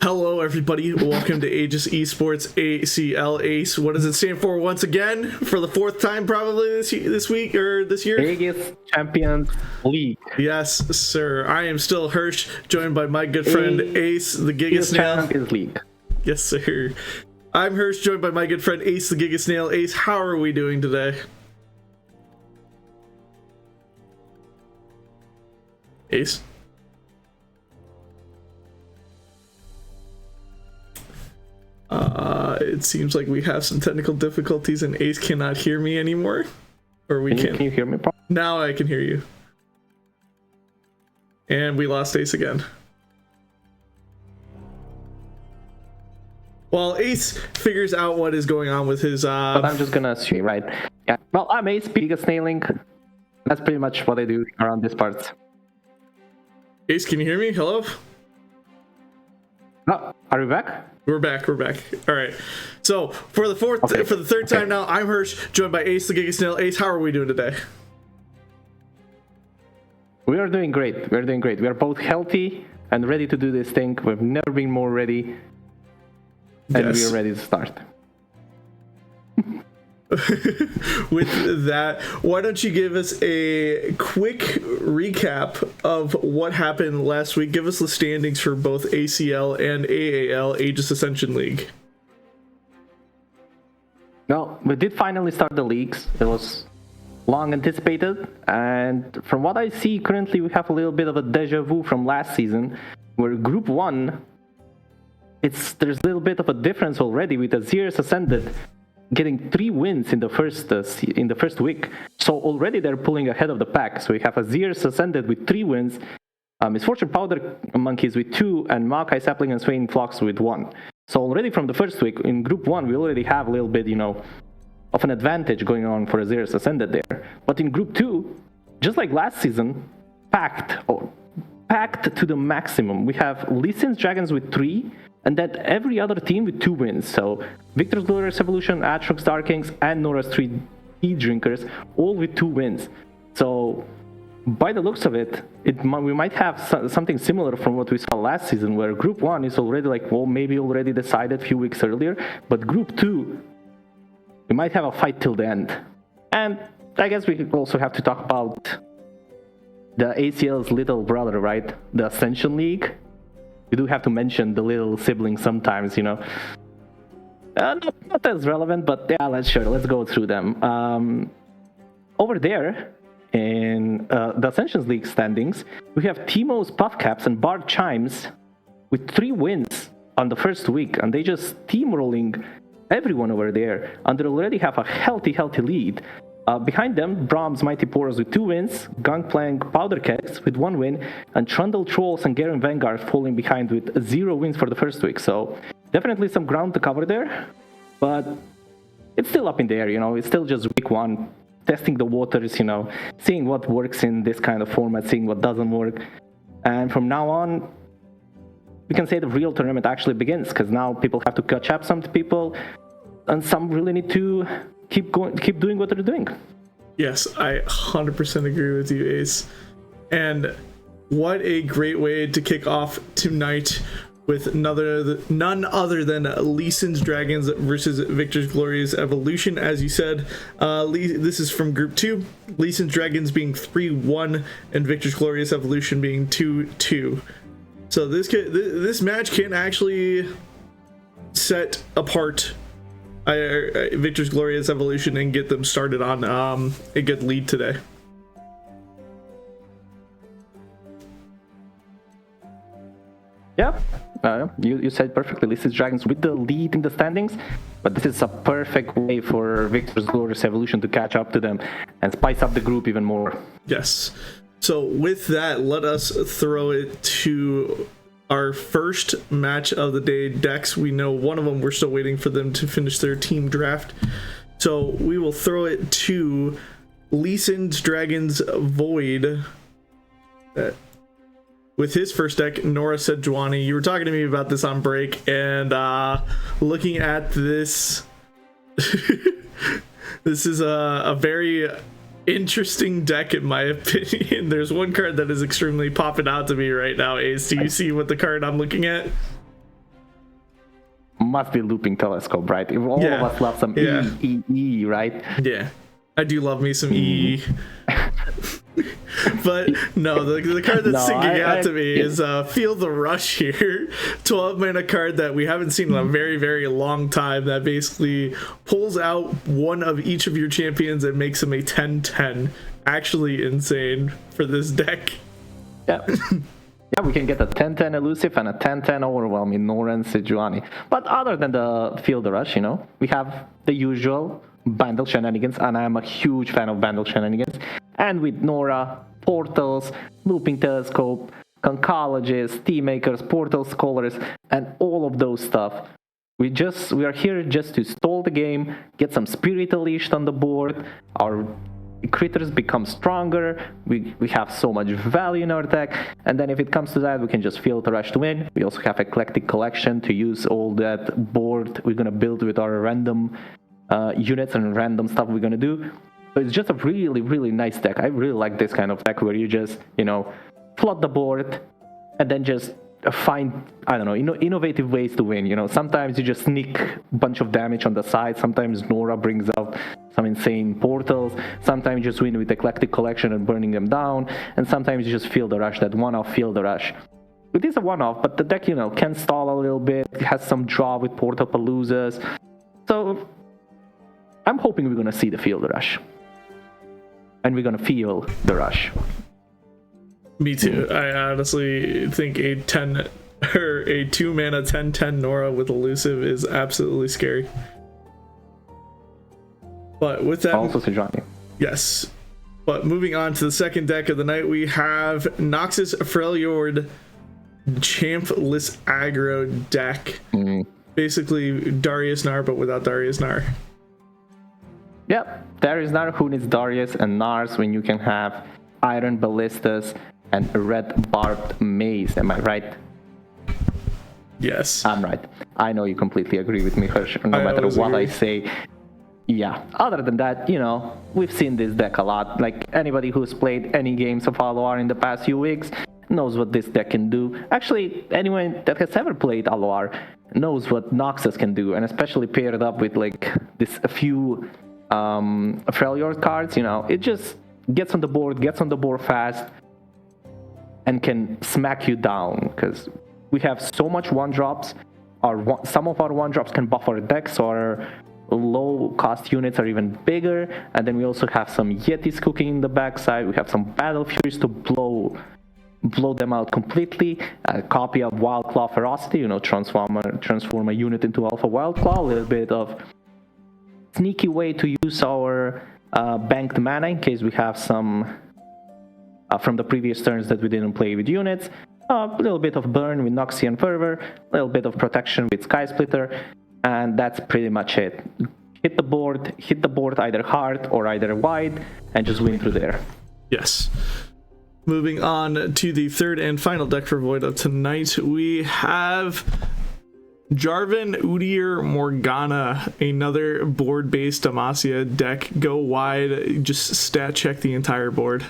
Hello, everybody. Welcome to Aegis Esports ACL Ace. What does it stand for once again? For the fourth time, probably this week or this year? Aegis Champions League. Yes, sir. I am still Hirsch, joined by my good friend Ace, the Giga Snail. Champions League. Yes, sir. I'm Hirsch, joined by my good friend Ace, the Giga Snail. Ace, how are we doing today? Ace? It seems like we have some technical difficulties and Ace cannot hear me anymore. Or we can. Can you hear me? Now I can hear you. And we lost Ace again. While Ace figures out what is going on with his But I'm just gonna assume, right? Yeah. Well, I'm Ace, biggest snailing. That's pretty much what I do around these parts. Ace, can you hear me? Hello? Oh, are we back? We're back. All right. So for the third time now, I'm Hirsch, joined by Ace the Giga Snail. Ace, how are we doing today? We are doing great. We are both healthy and ready to do this thing. We've never been more ready. And we are ready to start. With that, why don't you give us a quick recap of what happened last week? Give us the standings for both ACL and AAL, Aegis Ascension League. Well, we did finally start the leagues. It was long anticipated, and from what I see currently, we have a little bit of a deja vu from last season, where Group 1, there's a little bit of a difference already with Aegis Ascended getting 3 wins in the first week. So already they're pulling ahead of the pack. So we have Aegis Ascended with 3 wins, Misfortune Powder Monkeys with 2, and Maokai Sapling and Swaying Flocks with 1. So already from the first week in Group 1, we already have a little bit, of an advantage going on for Aegis Ascended there. But in Group 2, just like last season, packed to the maximum. We have Lee Sin's Dragons with 3, and then every other team with 2 wins. So Victor's Glorious Evolution, Atrox Dark Kings, and Nora's 3 Tea Drinkers, all with 2 wins. So by the looks of it, we might have something similar from what we saw last season, where Group 1 is already maybe already decided a few weeks earlier, but Group 2, we might have a fight till the end. And I guess we also have to talk about the ACL's little brother, right? The Ascension League. We do have to mention the little sibling sometimes, not as relevant, but yeah, let's go through them. Over there, in the Ascensions League standings, we have Timo's Puffcaps and Bard Chimes with 3 wins on the first week, and they just steamrolling everyone over there, and they already have a healthy lead. Behind them, Brahms Mighty Poros with 2 wins, Gangplank Powder Kegs with 1 win, and Trundle Trolls and Garen Vanguard falling behind with 0 wins for the first week. So definitely some ground to cover there, but it's still up in the air, it's still just week 1, testing the waters, seeing what works in this kind of format, seeing what doesn't work. And from now on, we can say the real tournament actually begins, because now people have to catch up some people, and some really need to keep doing what they're doing. Yes, I 100% agree with you, Ace. And what a great way to kick off tonight with none other than Lee Sin's Dragons versus Victor's Glorious Evolution. As you said, this is from Group 2. Lee Sin's Dragons being 3-1 and Victor's Glorious Evolution being 2-2. So this match can actually set apart Victor's Glorious Evolution and get them started on a good lead today. Yeah, you said perfectly. This is Dragons with the lead in the standings, but this is a perfect way for Victor's Glorious Evolution to catch up to them and spice up the group even more. Yes. So with that, let us throw it to our first match of the day. Dex, we know one of them, we're still waiting for them to finish their team draft. So we will throw it to Lee Sin's Dragons Void. With his first deck, Nora Sejuani. You were talking to me about this on break, and looking at this, this is a very interesting deck in my opinion. There's one card that is extremely popping out to me right now. Ace, do you see what the card I'm looking at? Must be Looping Telescope, right? If all of us love some E, right? Yeah, I do love me some E. But no, the card that's singing out to me is Feel the Rush here. 12 mana card that we haven't seen in a very, very long time, that basically pulls out one of each of your champions and makes them a 10-10. Actually insane for this deck. Yeah. Yeah, we can get a 10-10 Elusive and a 10-10 Overwhelm in Nora and Sejuani. But other than the Feel the Rush, we have the usual Bundle Shenanigans, and I am a huge fan of Bundle Shenanigans. And with Nora, Portals, Looping Telescope, Conchologists, Tea Makers, Portal Scholars, and all of those stuff, We are here just to stall the game, get some spirit unleashed on the board. Our critters become stronger. We have so much value in our deck, and then if it comes to that, we can just filter rush to win. We also have eclectic collection to use all that board we're gonna build with our random units and random stuff we're gonna do. So it's just a really, really nice deck. I really like this kind of deck where you just, flood the board and then just find, I don't know, innovative ways to win. Sometimes you just sneak a bunch of damage on the side. Sometimes Nora brings out some insane portals. Sometimes you just win with eclectic collection and burning them down. And sometimes you just feel the rush, that one-off feel the rush. It is a one-off, but the deck, can stall a little bit. It has some draw with Portal Paloozas. So I'm hoping we're gonna see the feel the rush. And we're gonna feel the rush. Me too. I honestly think a 2-mana 10/10 Nora with elusive is absolutely scary. But with that, also Sejani. Yes. But moving on to the second deck of the night, we have Noxus Freljord Champless Aggro deck. Basically Darius Nar, but without Darius Nar. Yep, Darius Nar, who needs Darius and Nars when you can have Iron Ballistas and Red Barbed Maze. Am I right? Yes. I'm right. I know you completely agree with me, Hirsch, no matter what I say. Yeah, other than that, we've seen this deck a lot. Like, anybody who's played any games of LoR in the past few weeks knows what this deck can do. Actually, anyone that has ever played LoR knows what Noxus can do, and especially paired up with, a few Freljord cards, it just gets on the board fast, and can smack you down, because we have so much one-drops. Some of our one-drops can buff our decks, so our low-cost units are even bigger, and then we also have some Yetis cooking in the backside. We have some Battle Furies to blow them out completely. A copy of Wildclaw Ferocity, transform a unit into Alpha Wildclaw. A little bit of sneaky way to use our banked mana in case we have some from the previous turns that we didn't play with units. A little bit of burn with Noxian Fervor, a little bit of protection with Sky Splitter, and that's pretty much it. Hit the board either hard or either wide, and just win through there. Yes. Moving on to the third and final deck for Void of tonight, we have Jarvan Udyr Morgana, another board-based Demacia deck. Go wide, just stat check the entire board.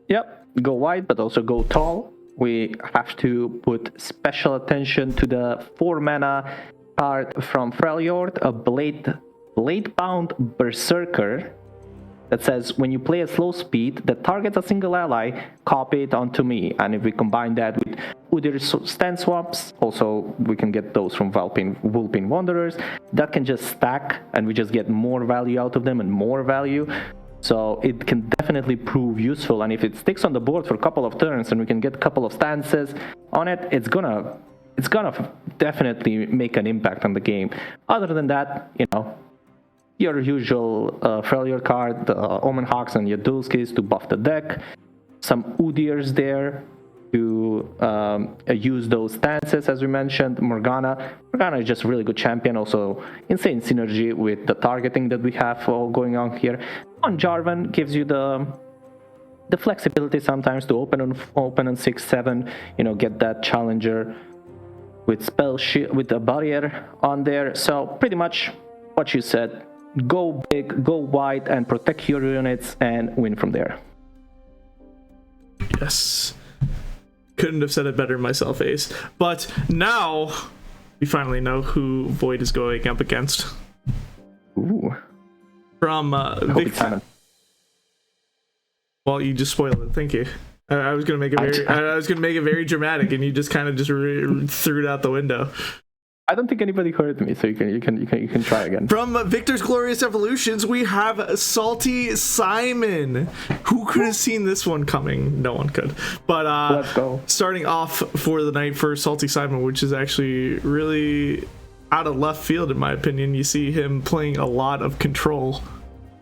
Yep, go wide, but also go tall. We have to put special attention to the 4-mana card from Freljord, a Blade-bound Berserker that says, when you play a slow speed that targets a single ally, copy it onto me. And if we combine that with Udyr's stand swaps, also we can get those from Vulpine Wanderers, that can just stack, and we just get more value out of them and more value. So it can definitely prove useful, and if it sticks on the board for a couple of turns and we can get a couple of stances on it, it's gonna definitely make an impact on the game. Other than that, your usual Freljord card, Omen Hawks and Yadulskis to buff the deck, some Udyrs there to use those stances, as we mentioned. Morgana is just a really good champion, also insane synergy with the targeting that we have all going on here. On Jarvan gives you the flexibility sometimes to open on 6/7, get that challenger with spell shield, with a barrier on there. So pretty much what you said, go big, go wide, and protect your units and win from there. Yes. Couldn't have said it better myself, Ace. But now we finally know who Void is going up against. Ooh. From Victor. Well, you just spoiled it. Thank you. I was gonna make it very dramatic, and you just kind of threw it out the window. I don't think anybody heard me, so you can try again. From Victor's Glorious Evolutions, we have Salty Simon. Who could have seen this one coming? No one could. But let's go. Starting off for the night for Salty Simon, which is actually really out of left field in my opinion. You see him playing a lot of control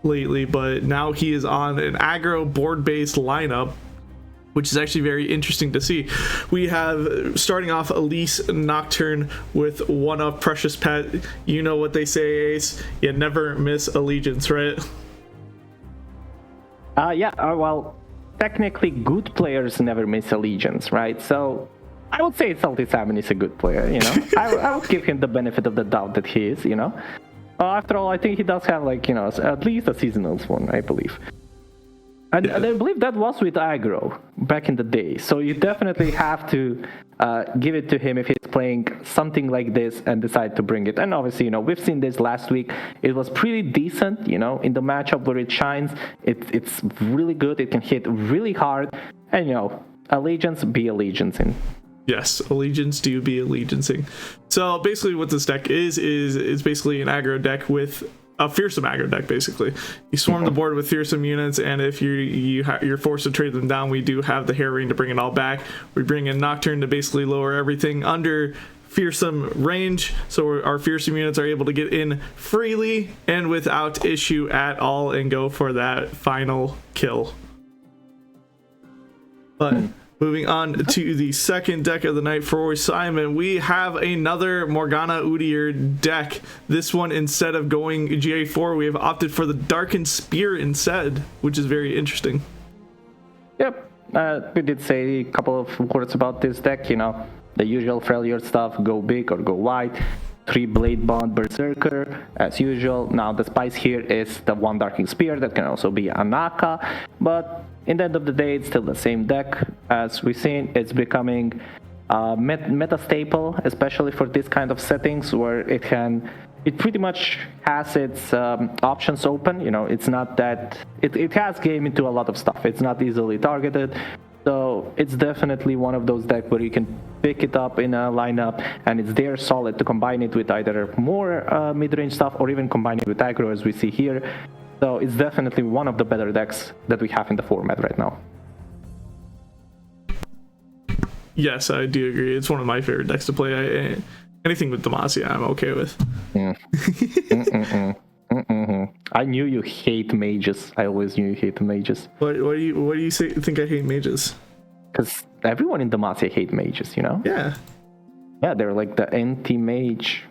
lately, but now he is on an aggro board-based lineup which is actually very interesting to see. We have, starting off, Elise Nocturne with one of Precious Pet. You know what they say, Ace. You never miss allegiance, right? Well, technically good players never miss allegiance, right? So I would say Salty Salmon is a good player, you know. I would give him the benefit of the doubt that he is, you know. After all, I think he does have, like, you know, at least a seasonals one, I believe. And I believe that was with aggro back in the day. So you definitely have to give it to him if he's playing something like this and decide to bring it. And obviously, you know, we've seen this last week. It was pretty decent, you know, in the matchup where it shines. It's really good. It can hit really hard. And, you know, allegiance be allegiancing. Yes, allegiance do be allegiancing. So basically what this deck is basically an aggro deck with a fearsome aggro deck. Basically, you swarm the board with fearsome units, and if you're forced to trade them down, we do have the hair ring to bring it all back. We bring in Nocturne to basically lower everything under fearsome range, so our fearsome units are able to get in freely and without issue at all and go for that final kill. But moving on to the second deck of the night for Simon, we have another Morgana Udyr deck. This one, instead of going GA4, we have opted for the Darkened Spear instead, which is very interesting. Yep, we did say a couple of words about this deck, you know, the usual Freljord stuff, go big or go wide. 3 Blade Bond Berserker, as usual. Now the spice here is the 1 Darking Spear that can also be Anaka, but in the end of the day, it's still the same deck. As we've seen, it's becoming meta staple, especially for this kind of settings where it pretty much has its options open. You know, it's not that it has game into a lot of stuff. It's not easily targeted. So it's definitely one of those decks where you can pick it up in a lineup and it's there solid to combine it with either more mid-range stuff or even combine it with aggro, as we see here. So it's definitely one of the better decks that we have in the format right now. Yes, I do agree. It's one of my favorite decks to play. Anything with Demacia, I'm okay with. I knew you hate mages. I always knew you hate mages. What do you think I hate mages? Because everyone in Demacia hate mages, you know? Yeah, they're like the anti-mage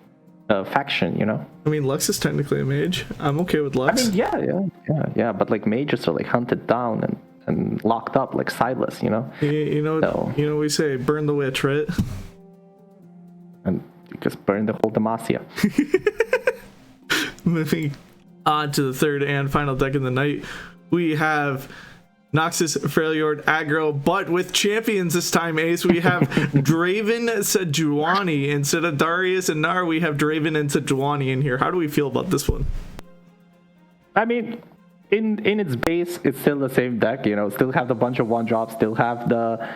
faction, you know? I mean, Lux is technically a mage. I'm okay with Lux. I mean, yeah, but like mages are like hunted down and locked up like Silas, you know? You know we say, burn the witch, right? And you just burn the whole Demacia. Moving on to the third and final deck of the night, we have Noxus Freljord aggro, but with champions this time, Ace. We have Draven Sejuani. Instead of Darius and Nar, we have Draven and Sejuani in here. How do we feel about this one? I mean, in its base, it's still the same deck, you know, still have the bunch of one-drops, still have the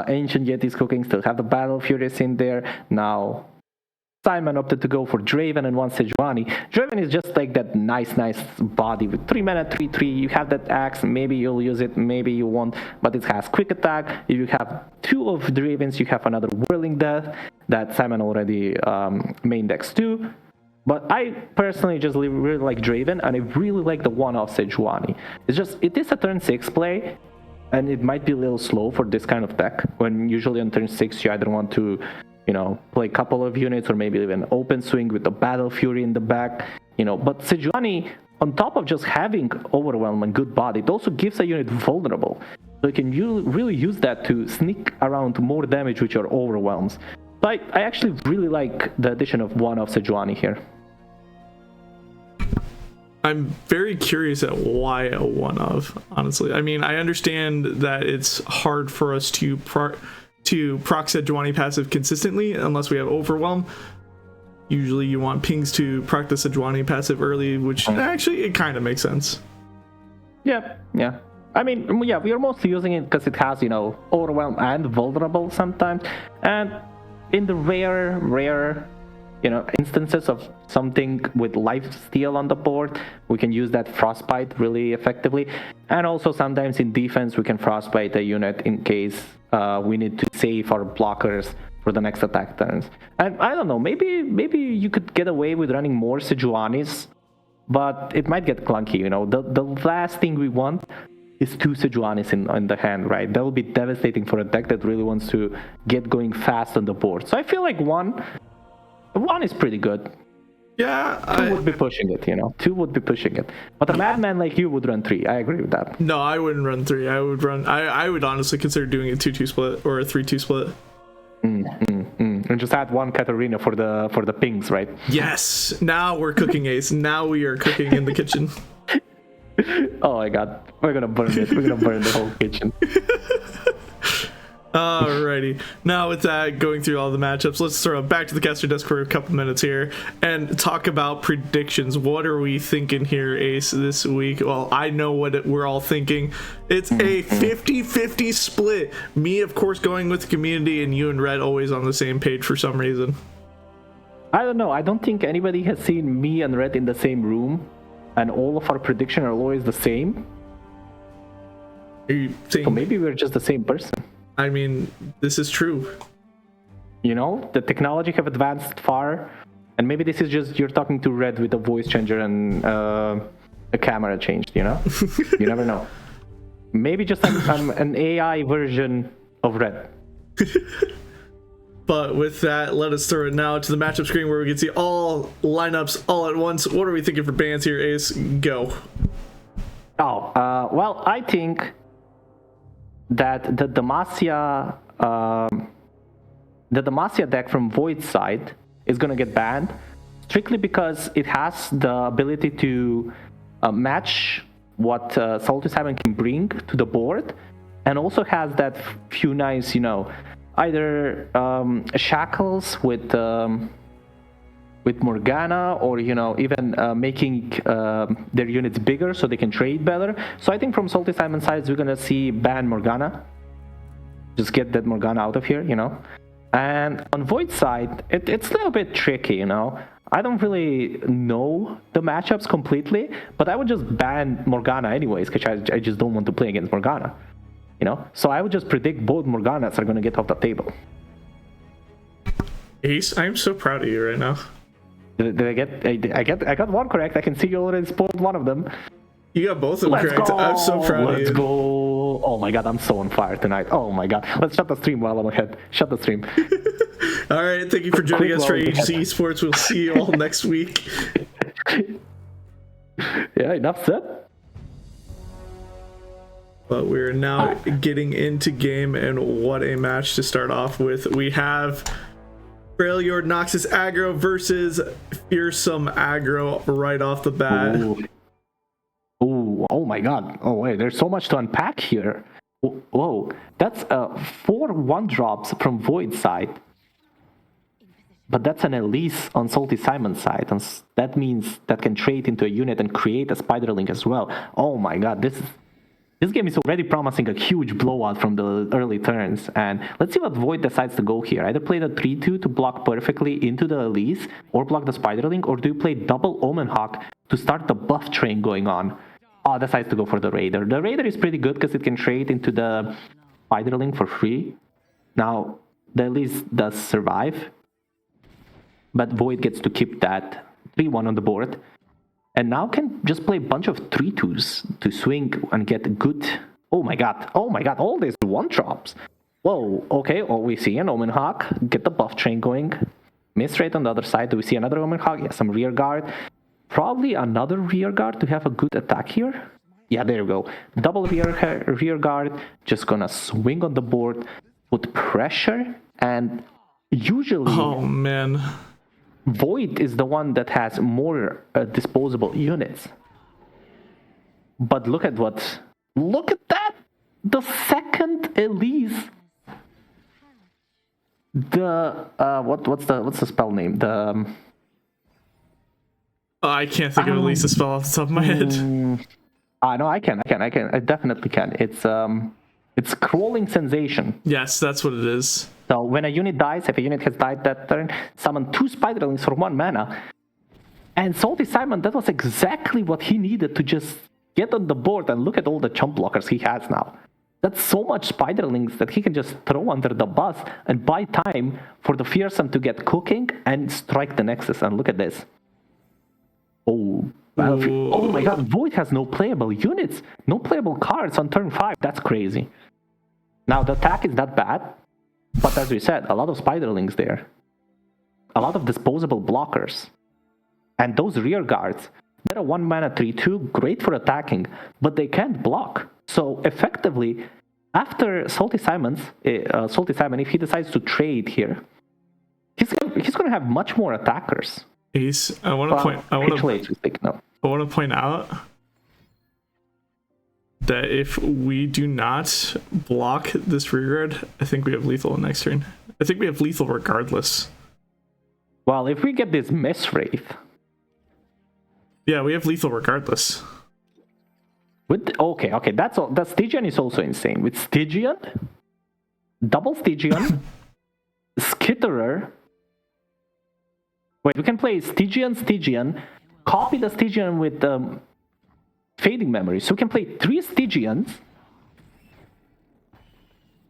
Ancient Yetis cooking, still have the Battle Furies in there. Now, Simon opted to go for Draven and 1 Sejuani. Draven is just like that nice body with 3 mana, 3/3. You have that axe, maybe you'll use it, maybe you won't, but it has quick attack. If you have 2 of Dravens, you have another Whirling Death that Simon already main decks too. But I personally just really like Draven, and I really like the 1-off Sejuani. It is a turn 6 play, and it might be a little slow for this kind of deck, when usually on turn 6 you either want to, you know, play a couple of units or maybe even open swing with the Battle Fury in the back, you know. But Sejuani, on top of just having Overwhelm and good body, it also gives a unit vulnerable. So you can really use that to sneak around more damage with your Overwhelms. So I actually really like the addition of 1-off Sejuani here. I'm very curious at why a 1-of, honestly. I mean, I understand that it's hard for us to proc Sejuani passive consistently unless we have Overwhelm. Usually you want pings to proc the Sejuani passive early, which actually it kind of makes sense. Yeah. I mean, we are mostly using it because it has, you know, Overwhelm and Vulnerable sometimes. And in the rare, you know, instances of something with life steal on the board, we can use that Frostbite really effectively. And also sometimes in defense, we can Frostbite a unit in case we need to save our blockers for the next attack turns. And I don't know, maybe you could get away with running more Sejuanis, but it might get clunky, you know. The last thing we want is 2 Sejuanis in the hand, right? That would be devastating for a deck that really wants to get going fast on the board. So I feel like one is pretty good. Yeah, 2 would be pushing it, 2 would be pushing it. But a madman like you would run 3. I agree with that. No, I wouldn't run 3. I would honestly consider doing a 2-2 split or a 3-2 split. And just add 1 Katarina for the pings, right? Yes. Now we're cooking, Ace. Now we are cooking in the kitchen. Oh my god. We're gonna burn it. We're gonna burn the whole kitchen. Alrighty. Now with that, going through all the matchups, let's throw it back to the caster desk for a couple minutes here and talk about predictions. What are we thinking here, Ace, this week? Well, I know what we're all thinking. It's a 50-50 split. Me, of course, going with the community, and you and Red always on the same page for some reason. I don't know. I don't think anybody has seen me and Red in the same room, and all of our predictions are always the same. Are you saying? So maybe we're just the same person. I mean, this is true. The technology have advanced far, and maybe this is just you're talking to Red with a voice changer and a camera changed, You never know. Maybe just I'm an AI version of Red. But with that, let us throw it now to the matchup screen where we can see all lineups all at once. What are we thinking for bans here, Ace? Go. Well, I think that the Demacia deck from Void side is going to get banned strictly because it has the ability to match what Salty Simon can bring to the board, and also has that few nice, either shackles with Morgana, or even making their units bigger so they can trade better. So I think from Salty Simon sides we're gonna see ban Morgana. Just get that Morgana out of here, And on Void side, it's a little bit tricky, I don't really know the matchups completely, but I would just ban Morgana anyways, because I just don't want to play against Morgana. So I would just predict both Morganas are gonna get off the table. Ace, I'm so proud of you right now. Did I got one correct. I can see you already spoiled one of them. You got both of them correct. Go. I'm so proud of you. Let's go. Oh my god, I'm so on fire tonight. Oh my god. Let's shut the stream while I'm ahead. Shut the stream. All right, thank you for joining us for Aegis Esports. We'll see you all next week. Yeah, enough said. But we're now getting into game, and what a match to start off with. We have Freljord Noxus aggro versus Fearsome aggro right off the bat. Ooh, oh my god. Oh wait, there's so much to unpack here. Whoa, that's 4 1-drops from Void side. But that's an Elise on Salty Simon side, and that means that can trade into a unit and create a Spiderling as well. Oh my god, this game is already promising a huge blowout from the early turns, and let's see what Void decides to go here. Either play the 3-2 to block perfectly into the Elise, or block the Spiderling, or do you play double Omen Hawk to start the buff train going on? Decides to go for the Raider. The Raider is pretty good because it can trade into the Spiderling for free. Now, the Elise does survive, but Void gets to keep that 3-1 on the board. And now can just play a bunch of 3-2s to swing and get good... Oh my god, all these 1-drops. Whoa, okay, we see an Omen Hawk, get the buff train going. Miss rate on the other side, do we see another Omen Hawk? Yeah, some rear guard. Probably another rear guard to have a good attack here. Yeah, there you go. Double rear guard, just gonna swing on the board, put pressure, and usually... Oh man. Void is the one that has more disposable units. But look at that! The second Elise. What's the spell name? I can't think of Elise's spell off the top of my head. No, I can. I definitely can. It's Crawling Sensation. Yes, that's what it is. So when a unit dies, if a unit has died that turn, summon 2 Spiderlings for 1 mana. And Salty Simon, that was exactly what he needed to just get on the board, and look at all the chump blockers he has now. That's so much Spiderlings that he can just throw under the bus and buy time for the Fearsome to get cooking and strike the Nexus. And look at this. Oh, Battlefield. Oh my god, Void has no playable units, no playable cards on turn 5. That's crazy. Now the attack is not bad, but as we said, a lot of spiderlings there. A lot of disposable blockers. And those rear guards, they're a 1 mana 3/2, great for attacking, but they can't block. So effectively, after Salty Simon, if he decides to trade here, he's going to have much more attackers. Ace, I want to point out that if we do not block this rear guard, I think we have lethal next turn. I think we have lethal regardless. Well, if we get this Miss Wraith, yeah, we have lethal regardless. Okay, that's all. That Stygian is also insane. With Stygian, double Stygian, Skitterer. Wait, we can play Stygian, copy the Stygian with Fading Memory. So we can play 3 Stygians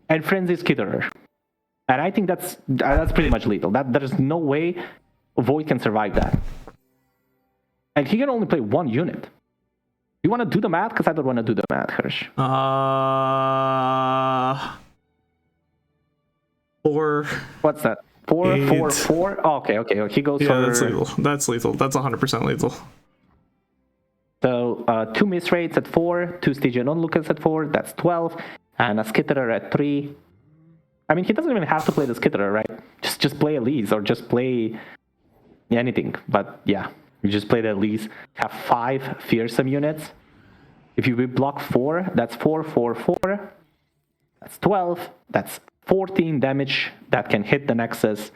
and Frenzy Skitterer. And I think that's pretty much lethal. There's no way Void can survive that. And he can only play 1 unit. You want to do the math? Because I don't want to do the math, Hirsch. 4. What's that? 4. Oh, okay. He goes for... That's lethal. That's lethal. That's 100% lethal. So 2 Miss Rates at 4, 2 Stygian Onlookers at 4, that's 12, and a Skitterer at 3. I mean, he doesn't even have to play the Skitterer, right? Just play Elise or just play anything. But yeah, you just play the Elise. Have 5 fearsome units. If you block 4, that's 4. That's 12. That's 14 damage that can hit the Nexus.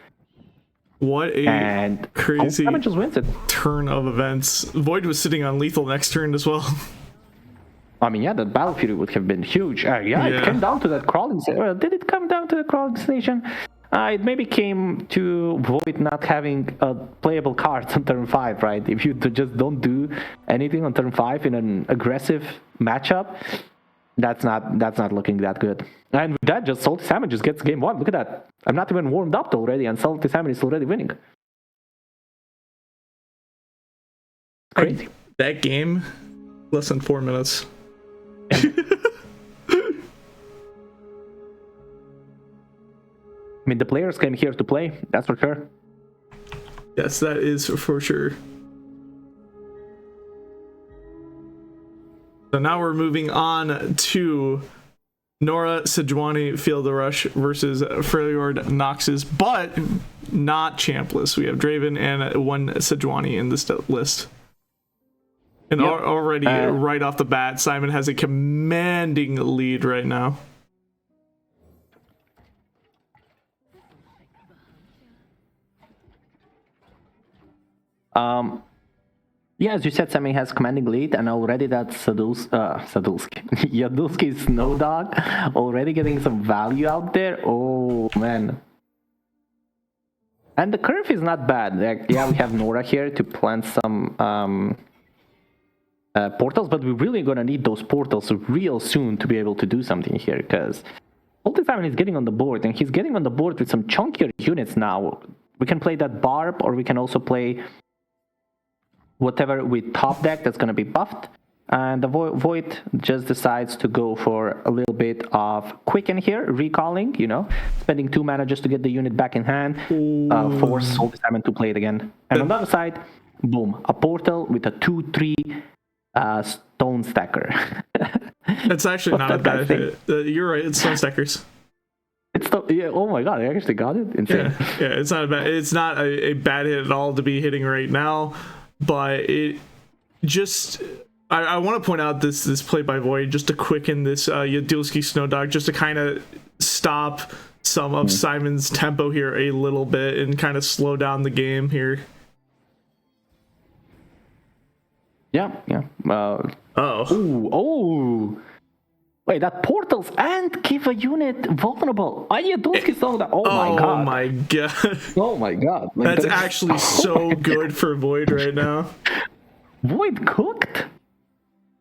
What a crazy just wins it. turn of events. Void was sitting on lethal next turn as well. I mean, yeah, the battlefield would have been huge. It came down to that crawling station. Well, did it come down to the crawling station? It maybe came to Void not having playable cards on turn 5, right? If you just don't do anything on turn 5 in an aggressive matchup, that's not looking that good. And with that, just Salty Salmon just gets game 1. Look at that. I'm not even warmed up already, and Salty Salmon is already winning. Crazy. That game, less than 4 minutes. I mean, the players came here to play, that's for sure. Yes, that is for sure. So now we're moving on to Nora Sejuani Field of Rush versus Freljord Noxus, but not champless. We have Draven and 1 Sejuani in this list. And already, right off the bat, Simon has a commanding lead right now. Yeah, as you said, Simon has commanding lead, and already that Yadulski Snow Dog already getting some value out there. Oh, man. And the curve is not bad. Like, yeah, we have Nora here to plant some portals, but we're really going to need those portals real soon to be able to do something here, because all the time he's getting on the board, and he's getting on the board with some chunkier units now. We can play that Barb, or we can also play whatever with top deck that's going to be buffed. And the Void just decides to go for a little bit of Quicken here, recalling, spending 2 mana just to get the unit back in hand, force Salty Salmon to play it again. And on the other side, boom, a portal with a 2/3 Stone Stacker. That's actually not a bad hit. You're right, it's Stone Stackers. Oh my god, I actually got it. Insane. Yeah, it's not a bad hit at all to be hitting right now. But it just, I want to point out this play by Void just to quicken this Yadulski Snow Dog, just to kind of stop some of Simon's tempo here a little bit and kind of slow down the game here. Yeah. Wait, that portals and give a unit vulnerable. Yadulski Snow Dog. Oh my god. Oh my god. Like, that's actually so good for Void right now. Void cooked?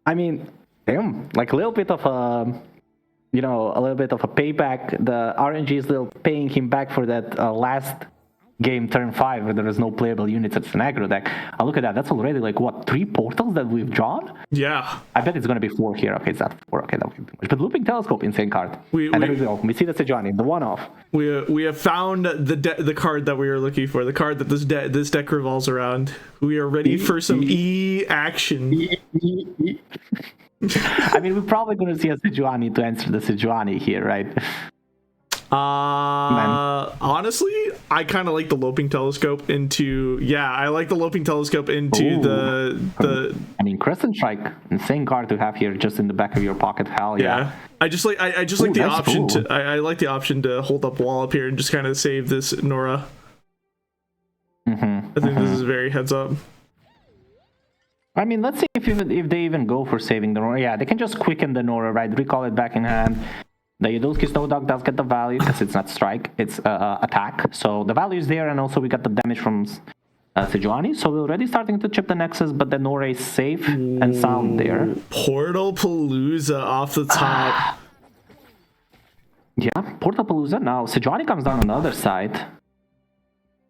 I mean, damn, like a little bit of a payback. The RNG is still paying him back for that last game turn 5 where there is no playable units. It's an aggro deck. Look at that. That's already like what, 3 portals that we've drawn? Yeah. I bet it's gonna be 4 here. Okay, it's not 4. Okay, that would be too much. But Looping Telescope, insane card. And there we go. We see the Sejuani, the one-off. We have found the card that we were looking for. The card that this deck revolves around. We are ready for some action. I mean, we're probably gonna see a Sejuani to answer the Sejuani here, right? Honestly, I kind of like the Loping Telescope into the I mean, Crescent Strike, insane card to have here just in the back of your pocket. Hell yeah. I just like the option to I like the option to hold up wall up here and just kind of save this Nora. I think this is very heads up. I mean, let's see if they even go for saving the Nora. Yeah, they can just quicken the Nora, right? Recall it back in hand. The Yudulski Snow Dog does get the value because it's not strike, it's attack. So the value is there, and also we got the damage from Sejuani. So we're already starting to chip the Nexus, but the Nora is safe and sound there. Portal Palooza off the top. Yeah, Portal Palooza. Now Sejuani comes down on the other side,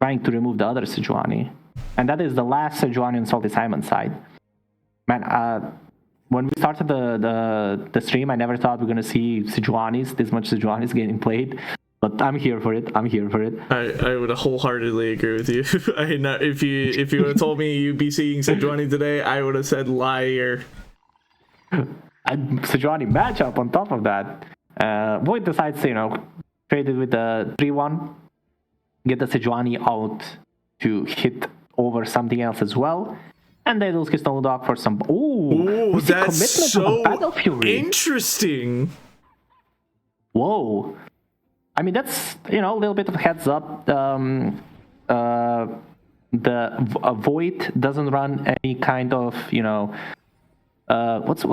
trying to remove the other Sejuani. And that is the last Sejuani on Salty Simon side. Man, when we started the stream, I never thought we were gonna see this much Sejuanis getting played, but I'm here for it. I would wholeheartedly agree with you. If you would have told me you'd be seeing Sejuani today, I would have said liar. Sejuani matchup on top of that. Void decides to trade it with the 3-1, get the Sejuani out to hit over something else as well. And they lose Snow Dog for some. Ooh, that's so Battle Fury. Interesting. Whoa. I mean, that's a little bit of a heads up. The Void doesn't run any kind of what's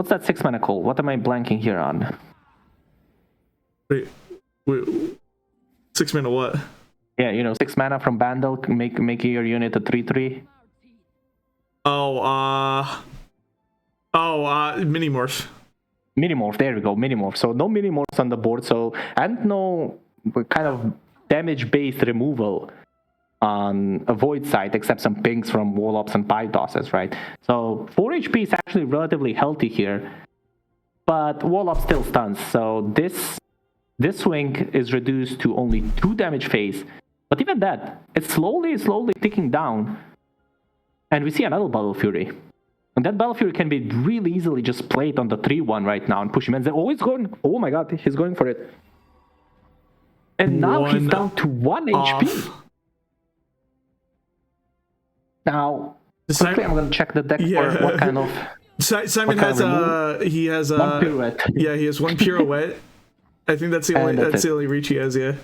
that 6-mana called? What am I blanking here on? Wait, 6 mana what? Yeah, 6 mana from Bandle, making your unit a 3/3. Minimorph. Minimorph, there we go, Minimorph. So no Minimorphs on the board, and no kind of damage-based removal on a Void side, except some pings from Wall-Ups and Pie Tosses, right? So 4 HP is actually relatively healthy here, but Wall-Up still stuns. So this swing is reduced to only 2 damage phase, but even that, it's slowly ticking down. And we see another Battle Fury. And that Battle Fury can be really easily just played on the 3-1 right now and push him. And he's going. Oh my god, he's going for it. And now he's down to 1 HP. Now, quickly I'm going to check the deck for what kind of... Simon has he has one pirouette. Yeah, he has 1 pirouette. I think that's the only reach he has, yeah.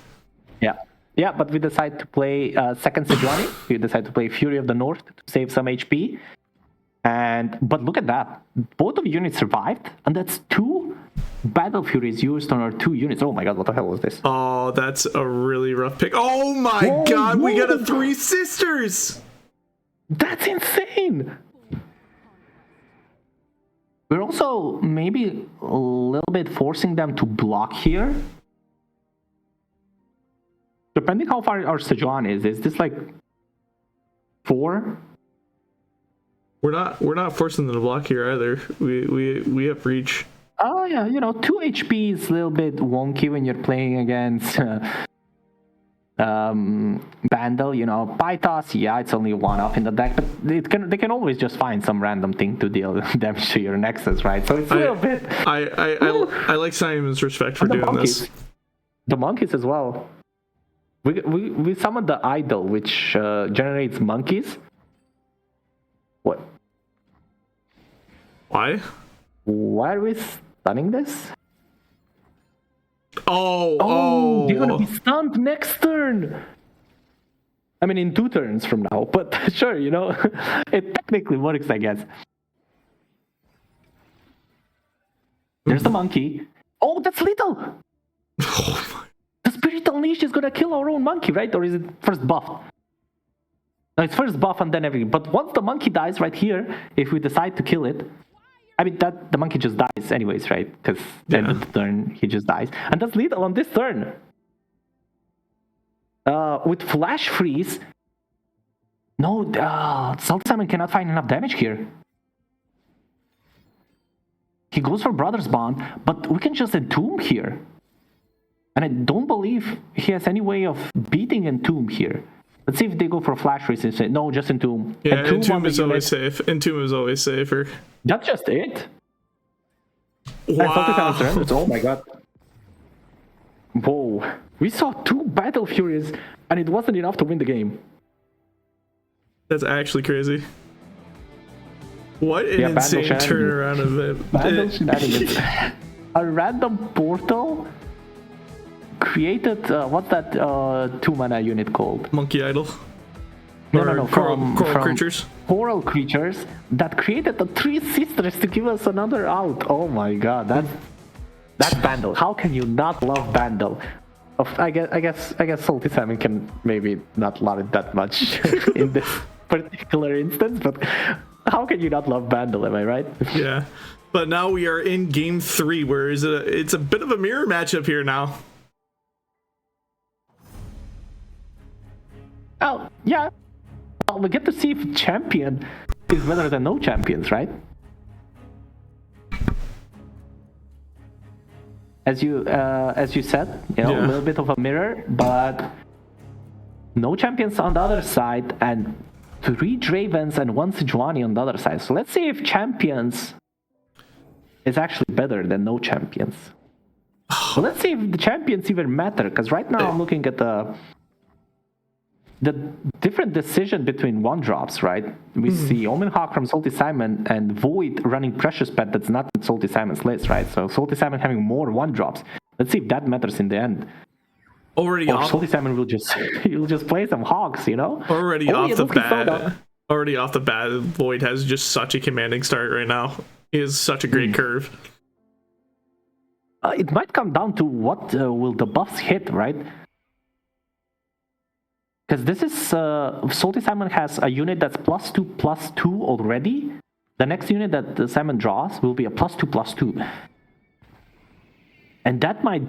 Yeah, but we decide to play second Sejuani. We decide to play Fury of the North to save some HP. But look at that. Both of the units survived, and that's 2 Battle Furies used on our 2 units. Oh my god, what the hell was this? Oh, that's a really rough pick. Oh my god, we got a 3 sisters! That's insane! We're also maybe a little bit forcing them to block here. Depending how far our Sejuani is this like 4? We're not forcing them to block here either. We have reach. Oh yeah, 2 HP is a little bit wonky when you're playing against Vandal. Pythos, yeah, it's only 1-off in the deck, but they can always just find some random thing to deal damage to your Nexus, right? So it's a little bit. I like Simon's respect for doing this. The monkeys as well. We summoned the idol, which generates monkeys. What? Why? Why are we stunning this? Oh! You're gonna be stunned next turn! I mean, in 2 turns from now, but sure, it technically works, I guess. There's the monkey. Oh, that's lethal! Oh my. The Spirit Unleashed is gonna kill our own monkey, right? Or is it first buff? No, it's first buff and then everything. But once the monkey dies right here, if we decide to kill it, I mean, the monkey just dies anyways, right? Because then the turn, he just dies. And that's lethal on this turn. with Flash Freeze. No, Salty Simon cannot find enough damage here. He goes for Brother's Bond, but we can just Entomb here. And I don't believe he has any way of beating Entomb here. Let's see if they go for Flash Freeze instead. No, just Entomb. Yeah, Entomb is always safe. Entomb is always safer. That's just it. Wow. Oh my god. Whoa. We saw 2 Battle Furies, and it wasn't enough to win the game. That's actually crazy. What an insane turnaround of it. Battle shenanigans. A random portal created, what's that 2-mana unit called? Monkey Idol? No, Coral creatures? Coral creatures that created the 3 sisters to give us another out. Oh my god, that's Vandal. How can you not love Vandal? I guess Salty Salmon can maybe not love it that much in this particular instance, but how can you not love Vandal, am I right? Yeah. But now we are in game 3, where it's a bit of a mirror matchup here now. Oh, yeah. Well, we get to see if champion is better than no champions, right? As you said, a little bit of a mirror, but no champions on the other side, and 3 Dravens and 1 Sejuani on the other side. So let's see if champions is actually better than no champions. So let's see if the champions even matter, because right now I'm looking at the different decision between 1-drops, right? We see Omen Hawk from Salty Simon and Void running Precious Pet that's not in Salty Simon's list, right? So Salty Simon having more 1-drops. Let's see if that matters in the end. Or Salty Simon will just play some Hogs, Already off the bat, Void has just such a commanding start right now. He has such a great curve. It might come down to what will the buffs hit, right? Because this is Salty Simon has a unit that's +2/+2 already. The next unit that the Simon draws will be a +2/+2. And that might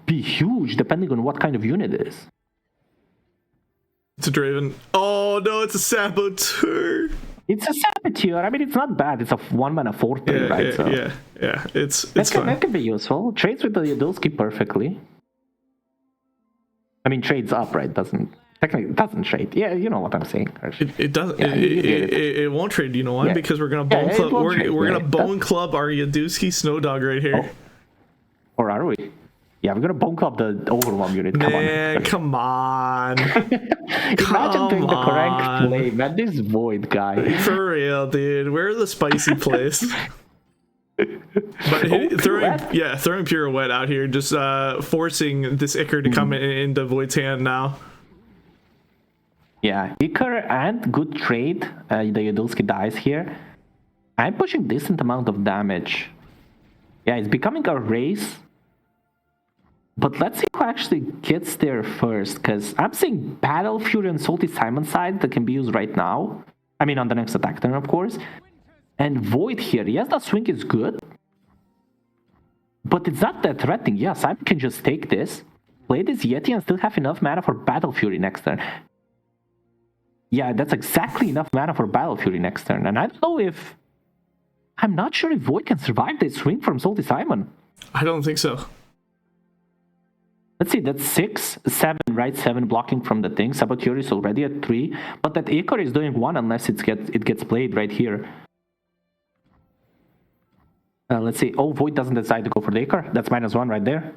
be huge depending on what kind of unit it is. It's a Draven. Oh no, it's a Saboteur. It's a Saboteur. I mean, it's not bad. It's a 1-mana 4/3, right? Yeah. It's fine. That can be useful. Trades with the Yadulski perfectly. I mean, trades up, right? Technically, it doesn't trade. Yeah, you know what I'm saying. It doesn't. It won't trade. You know why? Yeah. Because we're gonna bone club. We're gonna bone club our Yaduski Snowdog right here. Oh. Or are we? Yeah, we're gonna bone club the Overwhelm unit. Come on. Imagine doing the correct play, man. This Void guy. For real, dude. Where are the spicy plays? But throwing Pirouette out here, just forcing this Icar to come into Void's hand now. Yeah, Icar and good trade. The Yadulski dies here. I'm pushing decent amount of damage. Yeah, it's becoming a race. But let's see who actually gets there first, because I'm seeing Battle Fury and Salty Simon side that can be used right now. I mean, on the next attack turn, of course. And Void here. Yes, that swing is good. But it's not that threatening. Yeah, Simon can just take this, play this Yeti, and still have enough mana for Battle Fury next turn. Yeah, that's exactly enough mana for Battle Fury next turn. And I don't know if... I'm not sure if Void can survive this swing from Salty Simon. I don't think so. Let's see, that's 6, 7, right? 7 blocking from the thing. Saboteur is already at 3. But that Icar is doing 1 unless it gets played right here. Let's see. Oh, Void doesn't decide to go for the Icar. That's -1 right there.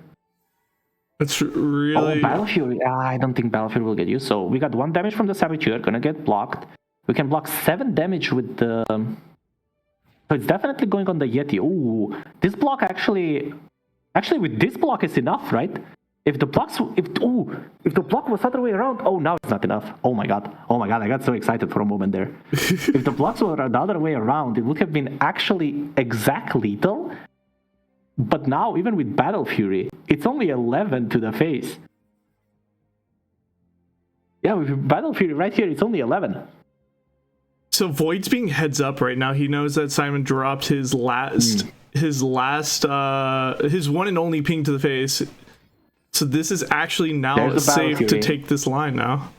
That's really... Oh, Battle Fury. I don't think Battle Fury will get used. So we got 1 damage from the Saboteur. Gonna get blocked. We can block 7 damage with the... So it's definitely going on the Yeti. Ooh, this block actually with this block is enough, right? If the block was the other way around, now it's not enough. Oh my god, I got so excited for a moment there. If the blocks were the other way around, it would have been actually exact lethal. But now, even with Battle Fury, it's only 11 to the face. Yeah, with Battle Fury right here, it's only 11. So Void's being heads up right now. He knows that Simon dropped his one and only ping to the face. So this is actually now There's a safe to Fury. take this line now.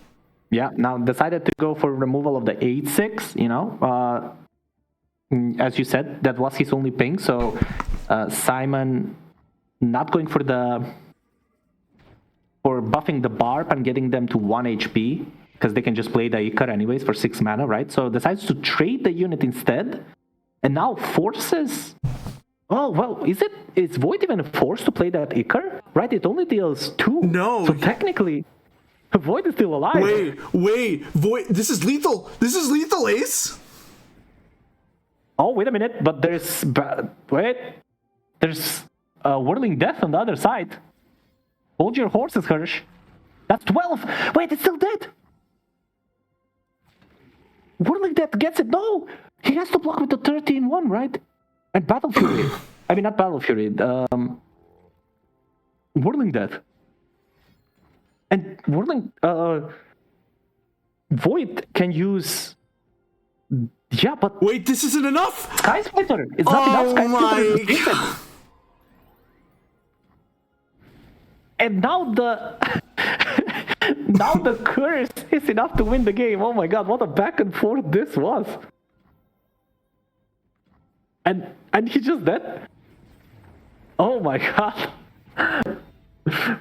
Yeah, now decided to go for removal of the 8-6, you know. As you said, that was his only ping, so Simon not going for buffing the Barb and getting them to 1 HP, because they can just play the Icar anyways for 6 mana, right? So decides to trade the unit instead, and now forces... Oh, well, is Void even forced to play that Icar? Right, it only deals 2. No. So technically, Void is still alive. Wait, Void, this is lethal, Ace? Oh, wait a minute, but there's Whirling Death on the other side. Hold your horses, Hirsch. That's 12. Wait, it's still dead. Whirling Death gets it. No, he has to block with the 13-1, right? And Battle Fury. I mean, not Battle Fury. Whirling Death. And Whirling... Void can use... Yeah, but... Wait, this isn't enough? Sky Splitter! It's not enough. Sky Splitter is defeated. And now the... now the curse is enough to win the game. Oh my god, what a back and forth this was. And he just dead. Oh my god.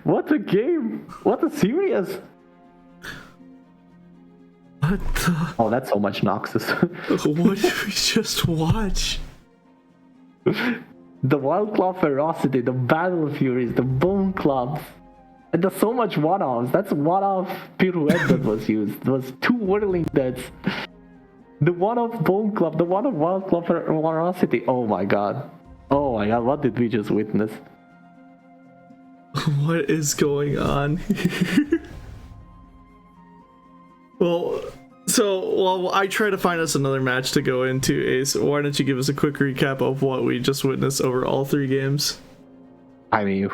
What a game. What a series. What the... Oh, that's so much Noxus. What did we just watch? The Wild Claw Ferocity, the Battle Furies, the Bone Clubs. And there's so much one-offs. That's one-off pirouette that was used. There was 2 Whirling Deaths. The one-off Bone Club, the one-off Wild Claw Ferocity. Oh my god. Oh my god, what did we just witness? What is going on here? Well, I try to find us another match to go into, Ace. Why don't you give us a quick recap of what we just witnessed over all 3 games? I mean,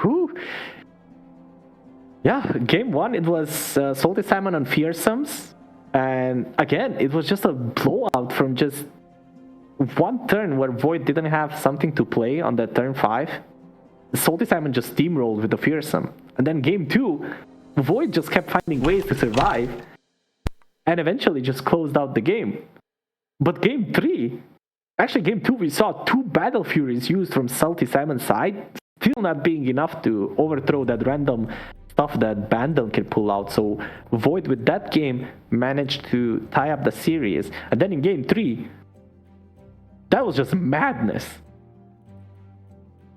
Yeah, game 1, it was Salty Salmon on Fearsomes. And again, it was just a blowout from just one turn where Void didn't have something to play on that turn 5. Salty Salmon just steamrolled with the Fearsome. And then game 2, Void just kept finding ways to survive. And eventually just closed out the game. But game 3, actually game 2, we saw 2 Battle Furies used from Salty Salmon's side, still not being enough to overthrow that random stuff that Bandel can pull out. So Void with that game managed to tie up the series. And then in game 3, that was just madness.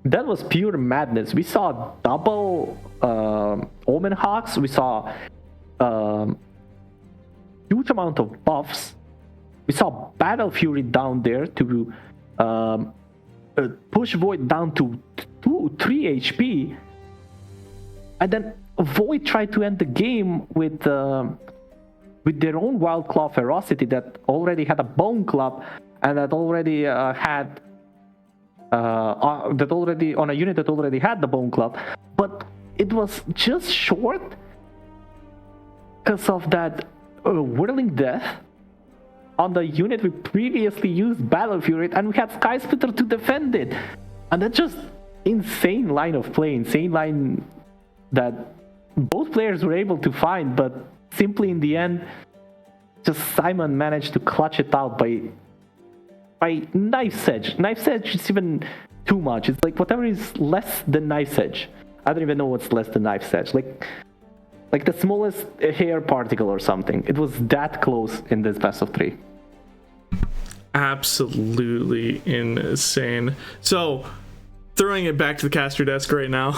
That was pure madness. We saw double Omen Hawks. We saw huge amount of buffs. We saw Battle Fury down there to push Void down to 3 HP. And then Void tried to end the game with their own Wild Claw Ferocity that already had a Bone Club and that already had on a unit that already had the Bone Club, but it was just short because of that Whirling Death on the unit we previously used Battle Fury, and we had Sky Splitter to defend it, and that's just insane line of play, insane line that both players were able to find, but simply in the end, just Simon managed to clutch it out by Knife's Edge. Knife's Edge is even too much. It's like whatever is less than Knife's Edge. I don't even know what's less than Knife's Edge. Like the smallest hair particle or something. It was that close in this best of 3. Absolutely insane. So, throwing it back to the caster desk right now.